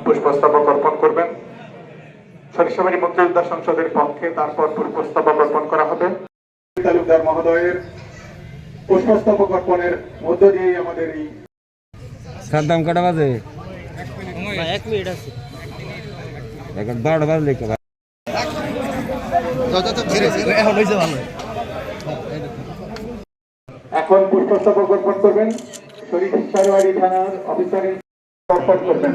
পুষ্পস্তবক অর্পণ করবেন। সরিষাবাড়ী মুক্তিযোদ্ধা সংসদের পক্ষে তারপর পুষ্পস্তবক অর্পণ করা হবে। তালুকদার মহোদয়ের পুষ্পস্তবক অর্পণের মধ্য দিয়েই আমাদের এই সাদ্দাম কটা বাজে? 1 মিনিট আছে। এখন 12টা বাজলে এখন পুষ্পস্তবক অর্পণ করবেন। সরিষাবাড়ী থানার অফিসারের অর্পণ করবেন।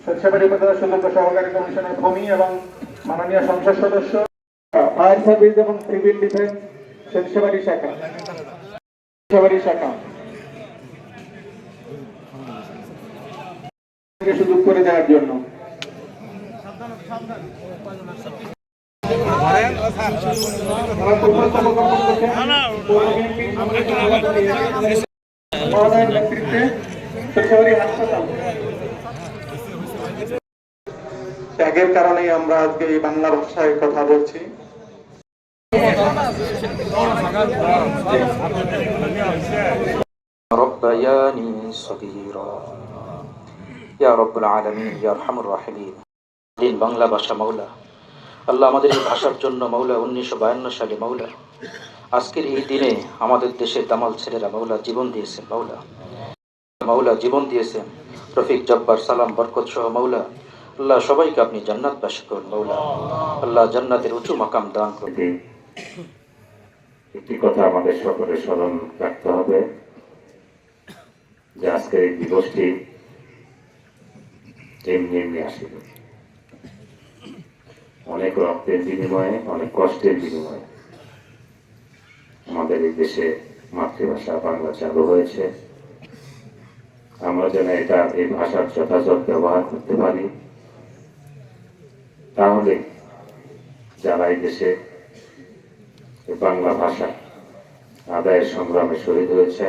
সরিষাবাড়ী উপজেলা সুযোগ্য সহকারী কমিশনার ভূমি এবং মাননীয় সংসদ সদস্য ফায়ার সার্ভিস এবং সিভিল ডিফেন্স সরিষাবাড়ী শাখা সুযোগ করে দেওয়ার জন্য ত্যাগের কারণে আমরা আজকে এই বাংলা ভাষায় কথা বলছি। ربياني صغيرا يا رب العالمين يا ارحم الراحمين। বাংলা ভাষা মাওলা আল্লাহ আমাদের এই ভাষার জন্য মাওলা 1952 সালে মাওলা আজকের এই দিনে আমাদের দেশে দামাল ছেলেরা মাওলা জীবন দিয়েছেন। মাওলা জীবন দিয়েছেন। রফিক জব্বার সালাম বরকত সহ মাওলা আল্লাহ সবাইকে আপনি জান্নাতবাসী করুন মাওলা। আল্লাহ জান্নাতের উঁচু মাকাম দান করুন। একটি কথা আমাদের সকলের স্মরণ রাখতে হবে যে আজকের এই দিবসটি এমনি এমনি আসিল। অনেক রক্তের বিনিময়ে, অনেক কষ্টের বিনিময়ে আমাদের এই দেশে মাতৃভাষা বাংলা চালু হয়েছে। আমরা যেন এই ভাষার যথাযথ ব্যবহার করতে পারি, তাহলে যারা এই দেশে বাংলা ভাষা আদায়ের সংগ্রামে শহীদ হয়েছে,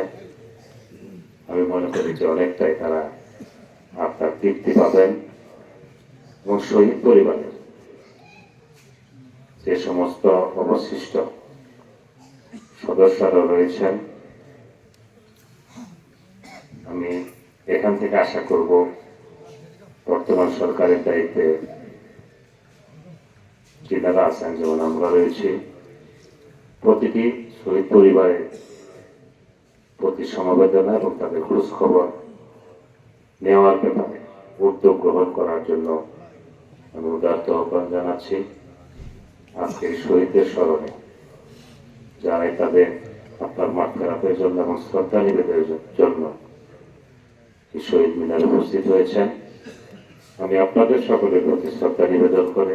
আমি মনে করি যে অনেকটাই তারা আপনার তৃপ্তি পাবেন। এবং শহীদ পরিবারের যে সমস্ত অবশিষ্ট সদস্যরা রয়েছেন, আমি এখান থেকে আশা করব বর্তমান সরকারের দায়িত্বে যারা আছেন, যেমন আমরা রয়েছি, প্রতিটি শহীদ পরিবারের প্রতি সমবেদনা এবং তাদের খোঁজ খবর নেওয়ার ব্যাপারে উদ্যোগ গ্রহণ করার জন্য আমি উদাত্ত আহ্বান জানাচ্ছি। আজকে শহীদদের স্মরণে যারা তাদের আপনার মাগফিরাতের জন্য এবং শ্রদ্ধা নিবেদনের জন্য এই শহীদ মিনারে উপস্থিত হয়েছেন, আমি আপনাদের সকলের প্রতি শ্রদ্ধা নিবেদন করে